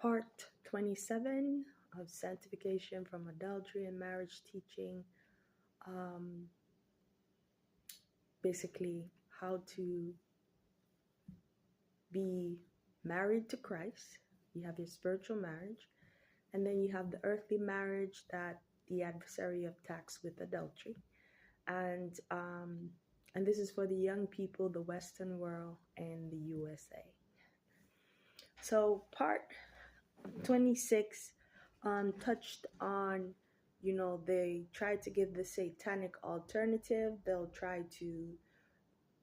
Part 27 of Sanctification from Adultery and Marriage Teaching. Um, Basically, how to be married to Christ. You have your spiritual marriage, and then you have the earthly marriage that the adversary attacks with adultery. And um, and this is for the young people, the Western world, and the USA. So part 26 touched on, they try to give the satanic alternative. They'll try to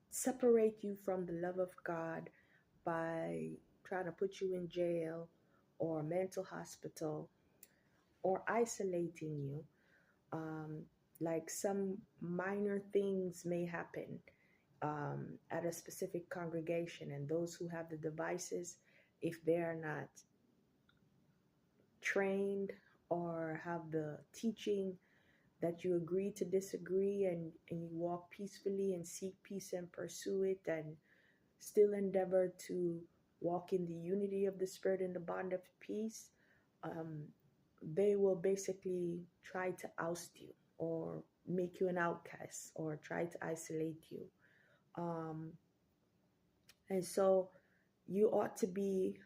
separate you from the love of God by trying to put you in jail or mental hospital or isolating you. Um, like some minor things may happen at a specific congregation, and those who have the devices, if they are not trained or have the teaching, that you agree to disagree, and you walk peacefully and seek peace and pursue it, and still endeavor to walk in the unity of the Spirit and the bond of peace. um, they will basically try to oust you or make you an outcast or try to isolate you. um, and so you ought to be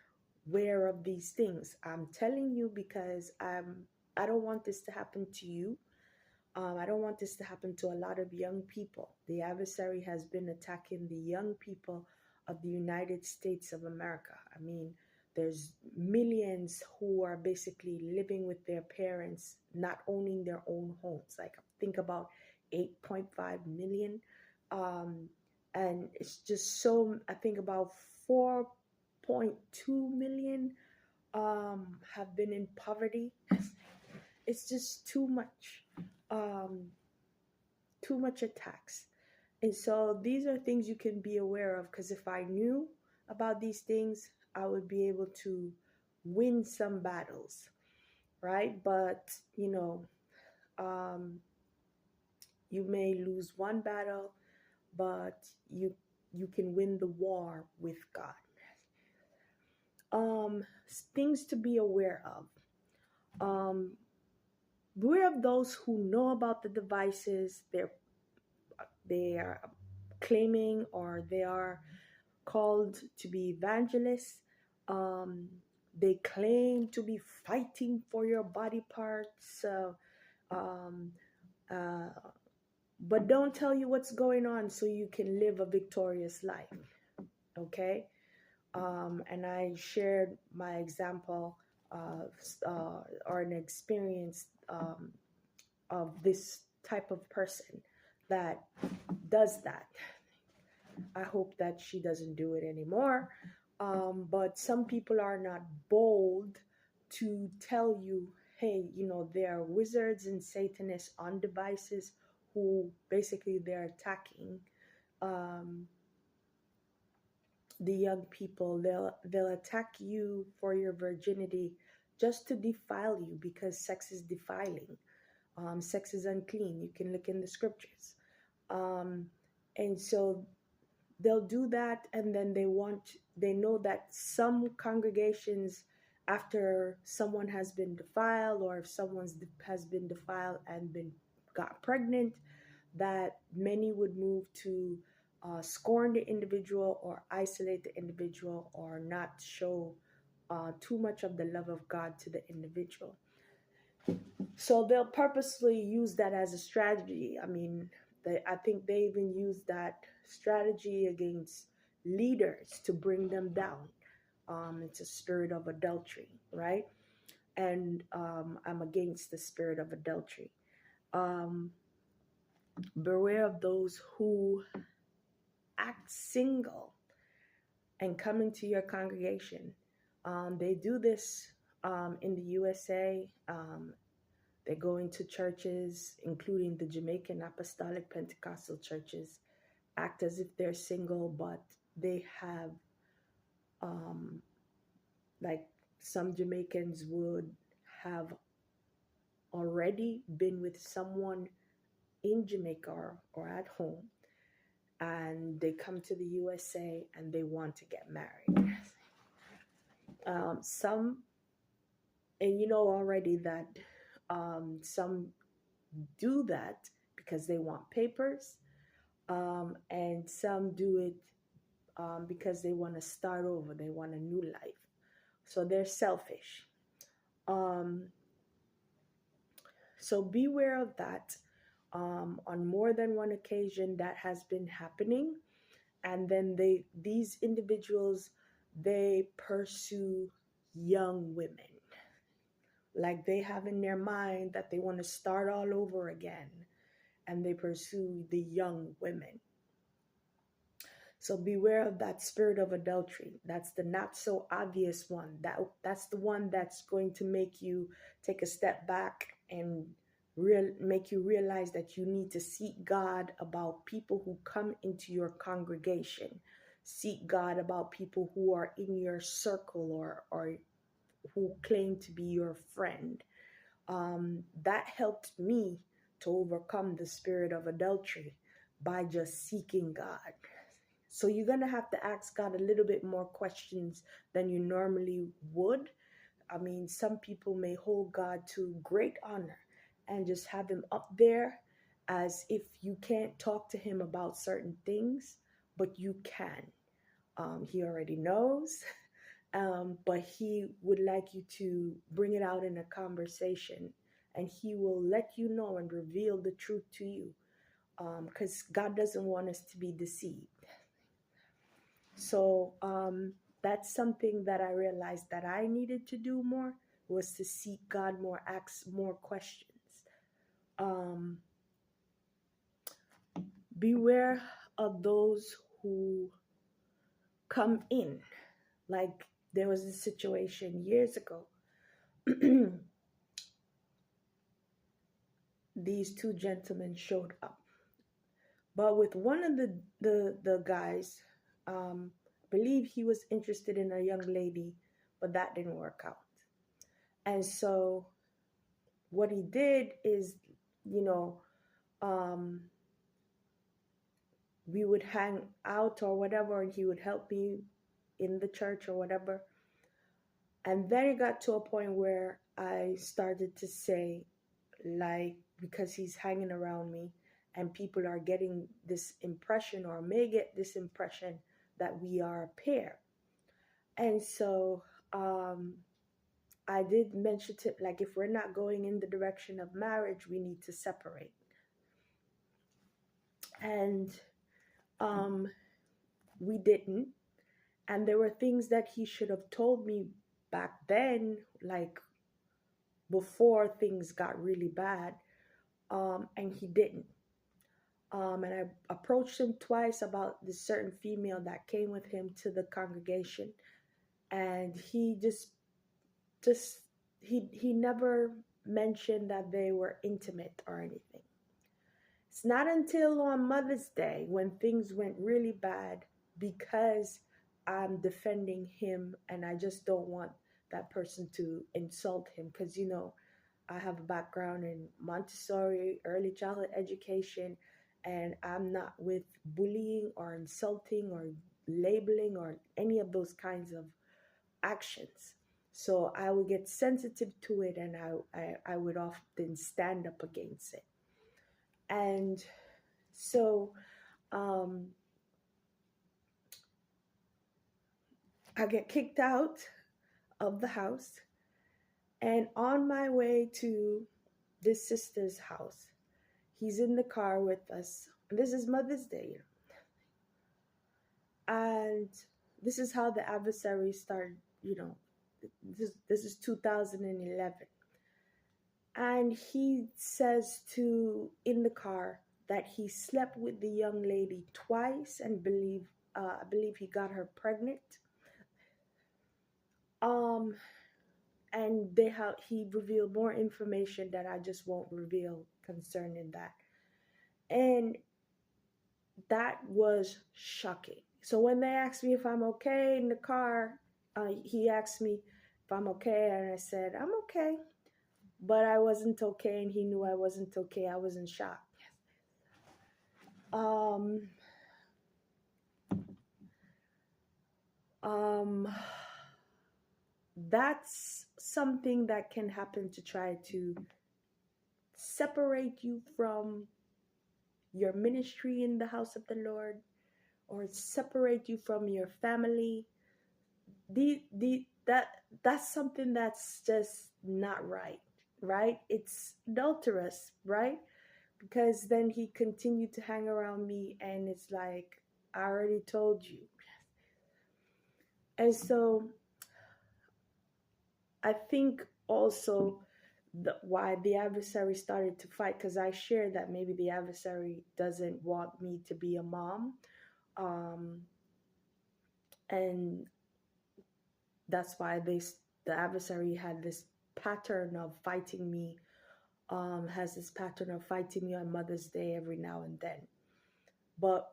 aware of these things. I'm telling you because I don't want this to happen to you. I don't want this to happen to a lot of young people. The adversary has been attacking the young people of the United States of America. I mean, there's millions who are basically living with their parents, not owning their own homes. Like, think about 8.5 million. Um, and it's just so, I think about 4.2 million have been in poverty. It's just too much. Um, Too much attacks. And so these are things you can be aware of, because if I knew about these things, I would be able to win some battles, right? But, um, you may lose one battle, but you can win the war with God. Things to be aware of. Beware of those who know about the devices. They are claiming, or they are called to be evangelists. Um, they claim to be fighting for your body parts, um, uh, but don't tell you what's going on so you can live a victorious life. Okay? And I shared my example of, or an experience of this type of person that does that. I hope that she doesn't do it anymore. But some people are not bold to tell you, hey, there are wizards and Satanists on devices who basically they're attacking um, the young people. They'll attack you for your virginity just to defile you, because sex is defiling. Sex is unclean. You can look in the scriptures. And so they'll do that, and then they know that some congregations, after someone has been defiled, or if someone has been defiled and got pregnant, that many would move to scorn the individual or isolate the individual, or not show too much of the love of God to the individual. So they'll purposely use that as a strategy. I mean, I think they even use that strategy against leaders to bring them down. It's a spirit of adultery, right? And I'm against the spirit of adultery. Beware of those who act single and come into your congregation. They do this in the USA. They go into churches, including the Jamaican Apostolic Pentecostal churches, act as if they're single, but they have, like some Jamaicans would have already been with someone in Jamaica or at home, and they come to the USA and they want to get married. Some And you know already that some do that because they want papers, and some do it because they want to start over, they want a new life. So they're selfish. Um, so beware of that. On more than one occasion, that has been happening. And then these individuals, they pursue young women, like they have in their mind that they want to start all over again, and they pursue the young women. So beware of that spirit of adultery. That's the not so obvious one. That's the one that's going to make you take a step back and make you realize that you need to seek God about people who come into your congregation. Seek God about people who are in your circle, or who claim to be your friend. That helped me to overcome the spirit of adultery by just seeking God. So you're going to have to ask God a little bit more questions than you normally would. I mean, some people may hold God to great honor and just have him up there as if you can't talk to him about certain things, but you can. He already knows, but he would like you to bring it out in a conversation, and he will let you know and reveal the truth to you, because God doesn't want us to be deceived. So that's something that I realized that I needed to do more, was to seek God more, ask more questions. Um, Beware of those who come in. Like there was a situation years ago. These two gentlemen showed up, but with one of the guys, believe he was interested in a young lady, but that didn't work out. And so what he did is, you know, um, we would hang out or whatever, and he would help me in the church or whatever. And then it got to a point where I started to say, like, because he's hanging around me and people are getting this impression, or may get this impression, that we are a pair. And so I did mention to, like, if we're not going in the direction of marriage, we need to separate. And um, we didn't. And there were things that he should have told me back then, like before things got really bad, and he didn't. And I approached him twice about this certain female that came with him to the congregation, and he just he never mentioned that they were intimate or anything. It's not until on Mother's Day when things went really bad, because I'm defending him and I just don't want that person to insult him, because I have a background in Montessori, early childhood education, and I'm not with bullying or insulting or labeling or any of those kinds of actions. So I would get sensitive to it, and I would often stand up against it. And so um, I get kicked out of the house, and on my way to this sister's house, he's in the car with us. This is Mother's Day, and this is how the adversary started. This is 2011, and he says to in the car that he slept with the young lady twice, and I believe he got her pregnant. Um, and he revealed more information that I just won't reveal concerning that. And that was shocking. So when they asked me if I'm okay in the car, he asked me if I'm okay, and I said I'm okay, but I wasn't okay, and he knew I wasn't okay. I was in shock. Um, um, that's something that can happen to try to separate you from your ministry in the house of the Lord, or separate you from your family. That's something that's just not right, right? It's adulterous, right? Because then he continued to hang around me, and it's like, I already told you. And so I think also why the adversary started to fight, because I shared that maybe the adversary doesn't want me to be a mom, um, and that's why the adversary had this pattern of fighting me, has this pattern of fighting me on Mother's Day every now and then. But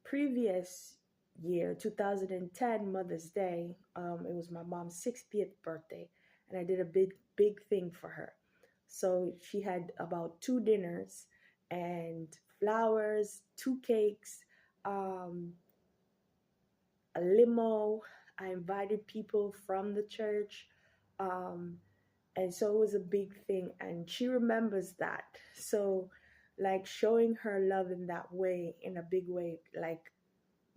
previous year, 2010 Mother's Day, it was my mom's 60th birthday, and I did a big thing for her. So she had about 2 dinners and flowers, 2 cakes, um, a limo. I invited people from the church. Um, and so it was a big thing, and she remembers that. So, like, showing her love in that way, in a big way, like,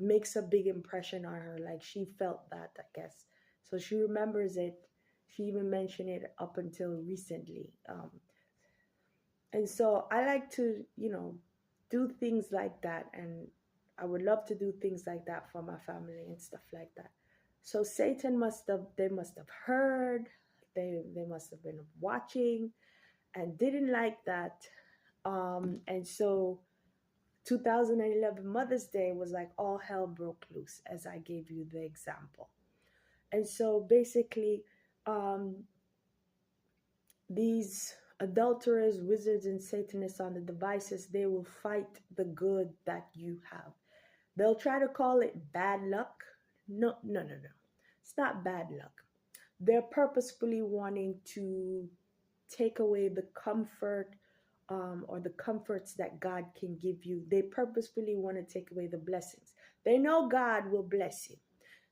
makes a big impression on her. Like, she felt that, I guess. So she remembers it. She even mentioned it up until recently. And so I like to, do things like that. And I would love to do things like that for my family and stuff like that. So Satan they must have heard, they must have been watching and didn't like that. And so 2011 Mother's Day was like all hell broke loose, as I gave you the example. And so basically, um, these adulterers, wizards, and Satanists on the devices, they will fight the good that you have. They'll try to call it bad luck. No, no, no, no. It's not bad luck. They're purposefully wanting to take away the comfort, or the comforts that God can give you. They purposefully want to take away the blessings. They know God will bless you.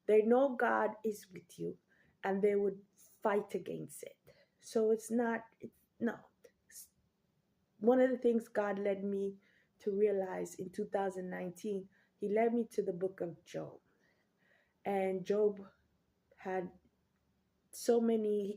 They know God is with you, and they would fight against it. So it's not, no. One of the things God led me to realize in 2019, He led me to the book of Job. And Job had so many, he